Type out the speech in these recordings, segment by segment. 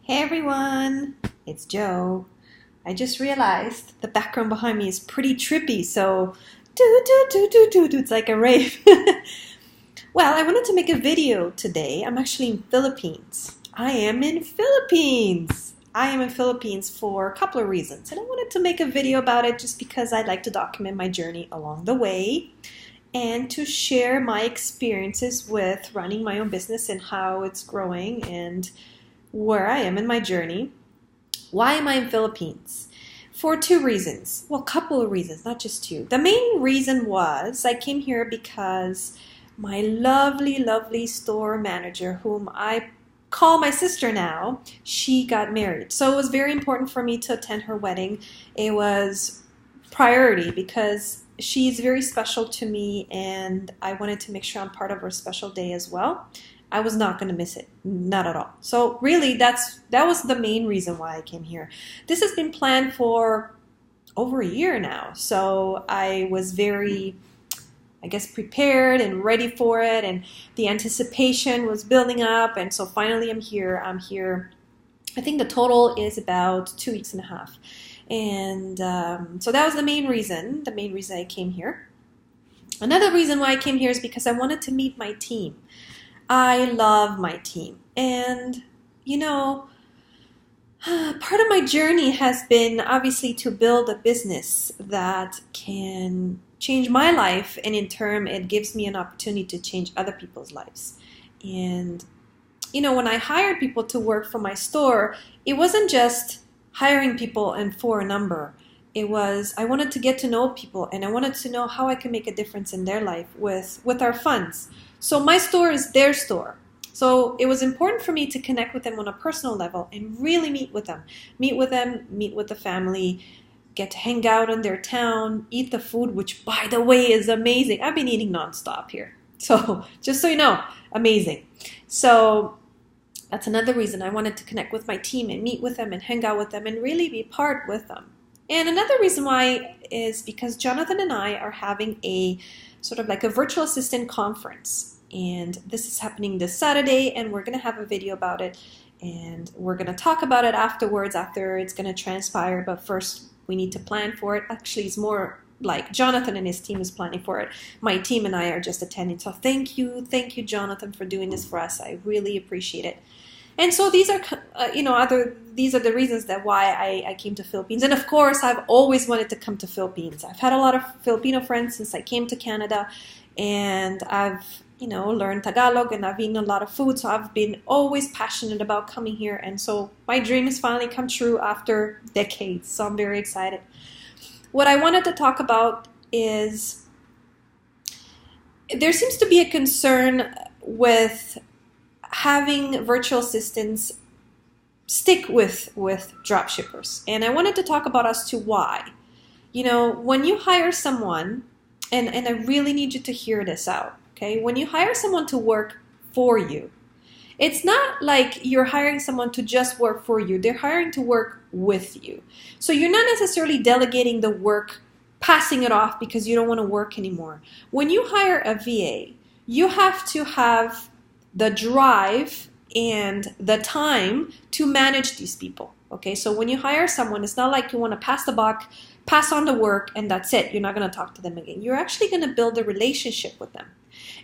Hey everyone, it's Joe. I just realized the background behind me is pretty trippy, so it's like a rave. Well, I wanted to make a video today. I'm actually in Philippines. I am in Philippines for a couple of reasons, and I wanted to make a video about it just because I like to document my journey along the way and to share my experiences with running my own business and how it's growing and where I am in my journey. Why am I in Philippines? For two reasons. Well, a couple of reasons, not just two. The main reason was I came here because my lovely, lovely store manager, whom I call my sister now, she got married. So it was very important for me to attend her wedding. It was priority because she's very special to me and I wanted to make sure I'm part of her special day as well. I was not going to miss it, not at all. So really, that was the main reason why I came here. This has been planned for over a year now, so I was very, I guess, prepared and ready for it, and the anticipation was building up, and so finally I'm here. I think the total is about 2 weeks and a half, and so that was the main reason I came here. Another reason why I came here is because I wanted to meet my team. I love my team. And, part of my journey has been obviously to build a business that can change my life, and in turn, it gives me an opportunity to change other people's lives. And, when I hired people to work for my store, it wasn't just hiring people and for a number. It was, I wanted to get to know people, and I wanted to know how I can make a difference in their life with our funds. So my store is their store. So it was important for me to connect with them on a personal level and really meet with them, meet with the family, get to hang out in their town, eat the food, which by the way is amazing. I've been eating nonstop here. So just so you know, amazing. So that's another reason I wanted to connect with my team and meet with them and hang out with them and really be part with them. And another reason why is because Jonathan and I are having a sort of like a virtual assistant conference. And this is happening this Saturday, and we're going to have a video about it. And we're going to talk about it afterwards, after it's going to transpire. But first, we need to plan for it. Actually, it's more like Jonathan and his team is planning for it. My team and I are just attending. So thank you, Jonathan, for doing this for us. I really appreciate it. And so these are, these are the reasons that why I came to Philippines. And of course, I've always wanted to come to Philippines. I've had a lot of Filipino friends since I came to Canada, and I've, learned Tagalog, and I've eaten a lot of food. So I've been always passionate about coming here. And so my dream has finally come true after decades. So I'm very excited. What I wanted to talk about is there seems to be a concern with having virtual assistants stick with dropshippers. And I wanted to talk about as to why. When you hire someone, and I really need you to hear this out, okay? When you hire someone to work for you, it's not like you're hiring someone to just work for you. They're hiring to work with you. So you're not necessarily delegating the work, passing it off because you don't want to work anymore. When you hire a VA, you have to have the drive and the time to manage these people. Okay, so when you hire someone, it's not like you want to pass the buck, pass on the work, and that's it. You're not going to talk to them again. You're actually going to build a relationship with them.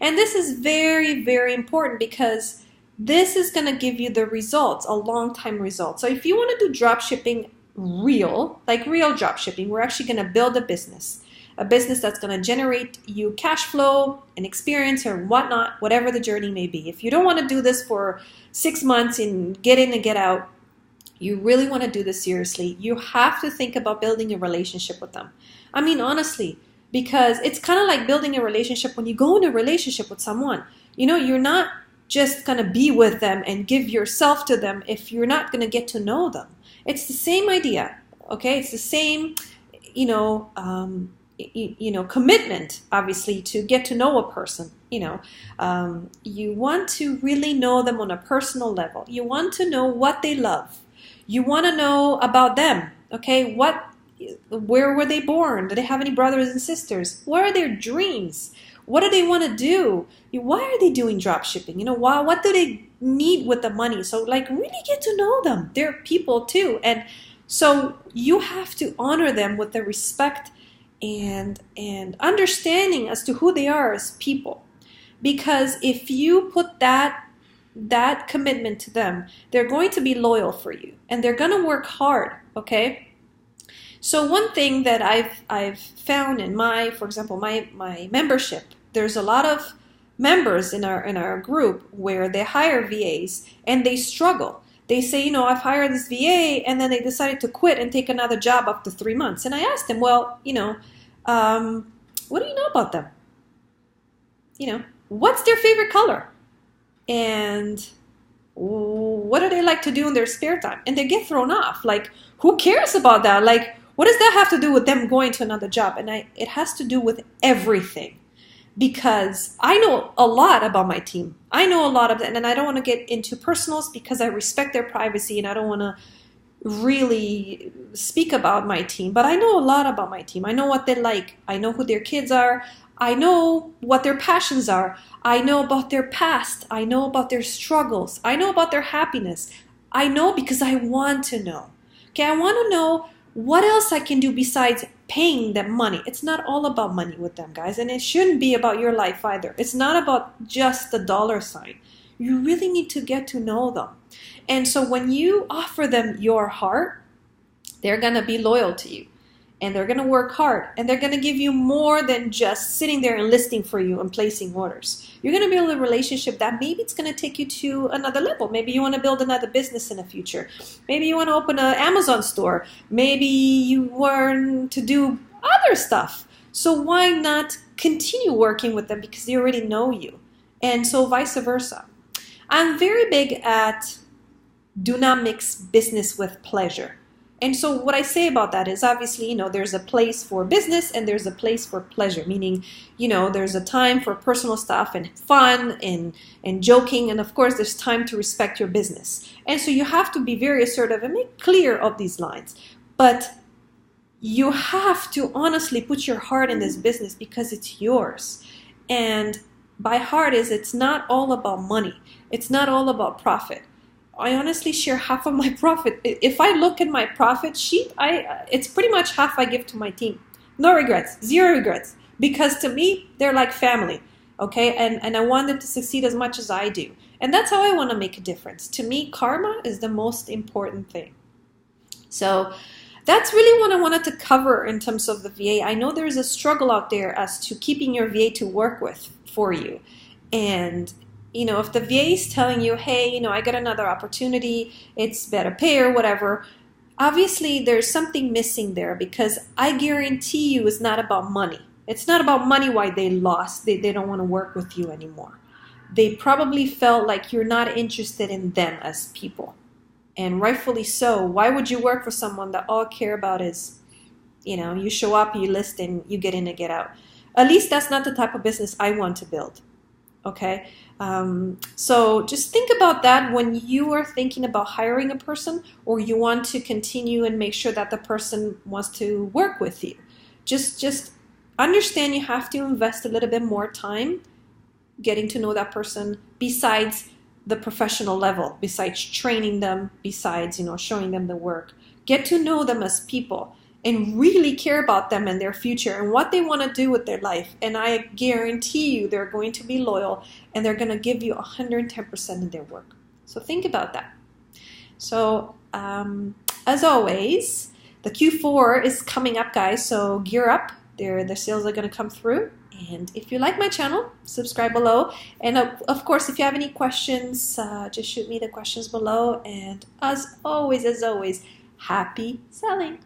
And this is very, very important because this is going to give you the results, a long-time result. So if you want to do drop shipping real drop shipping, we're actually going to build a business that's going to generate you cash flow and experience or whatnot, whatever the journey may be. If you don't want to do this for 6 months and get in and get out, you really want to do this seriously, you have to think about building a relationship with them. I mean, honestly, because it's kind of like building a relationship when you go in a relationship with someone. You're not just going to be with them and give yourself to them if you're not going to get to know them. It's the same idea, okay? It's the same, commitment, obviously, to get to know a person. You want to really know them on a personal level. You want to know what they love. You want to know about them, okay? Where were they born? Do they have any brothers and sisters? What are their dreams? What do they want to do? Why are they doing drop shipping? What do they need with the money. So like really get to know them. They're people too. And so you have to honor them with the respect and understanding as to who they are as people. Because if you put that commitment to them, they're going to be loyal for you and they're going to work hard, okay? So one thing that I've found in for example, my membership, there's a lot of members in our group where they hire VAs and they struggle. They say, you know, I've hired this VA, and then they decided to quit and take another job after 3 months. And I asked them, well, you know, what do you know about them? You know, what's their favorite color? And what do they like to do in their spare time? And they get thrown off. Like, who cares about that? Like, what does that have to do with them going to another job? And it has to do with everything. Because I know a lot about my team. I know a lot of that, and I don't want to get into personals because I respect their privacy and I don't want to really speak about my team. But I know a lot about my team. I know what they like. I know who their kids are. I know what their passions are. I know about their past. I know about their struggles. I know about their happiness. I know because I want to know. Okay, I want to know what else I can do besides paying them money. It's not all about money with them, guys, and it shouldn't be about your life either. It's not about just the dollar sign. You really need to get to know them. And so when you offer them your heart, they're going to be loyal to you. And they're going to work hard. And they're going to give you more than just sitting there and listing for you and placing orders. You're going to build a relationship that maybe it's going to take you to another level. Maybe you want to build another business in the future. Maybe you want to open an Amazon store. Maybe you want to do other stuff. So why not continue working with them because they already know you? And so vice versa. I'm very big at do not mix business with pleasure. And so what I say about that is obviously, you know, there's a place for business and there's a place for pleasure, meaning, you know, there's a time for personal stuff and fun and joking. And of course, there's time to respect your business. And so you have to be very assertive and make clear of these lines. But you have to honestly put your heart in this business because it's yours. And by heart it's not all about money. It's not all about profit. I honestly share half of my profit. If I look at my profit sheet, it's pretty much half I give to my team. No regrets, zero regrets. Because to me, they're like family, okay? And I want them to succeed as much as I do. And that's how I want to make a difference. To me, karma is the most important thing. So that's really what I wanted to cover in terms of the VA. I know there's a struggle out there as to keeping your VA to work with for you. And you know, if the VA is telling you, hey, you know, I got another opportunity, it's better pay or whatever, obviously there's something missing there because I guarantee you it's not about money. It's not about money why they lost. They don't want to work with you anymore. They probably felt like you're not interested in them as people. And rightfully so. Why would you work for someone that all care about is, you know, you show up, you list, and you get in and get out? At least that's not the type of business I want to build. Okay, so just think about that when you are thinking about hiring a person or you want to continue and make sure that the person wants to work with you. Just understand you have to invest a little bit more time getting to know that person besides the professional level, besides training them, besides, you know, showing them the work. Get to know them as people and really care about them and their future and what they want to do with their life. And I guarantee you they're going to be loyal and they're going to give you 110% in their work. So think about that. So as always, the Q4 is coming up, guys, so gear up. The sales are going to come through. And if you like my channel, subscribe below. And of course, if you have any questions, just shoot me the questions below. And as always, happy selling.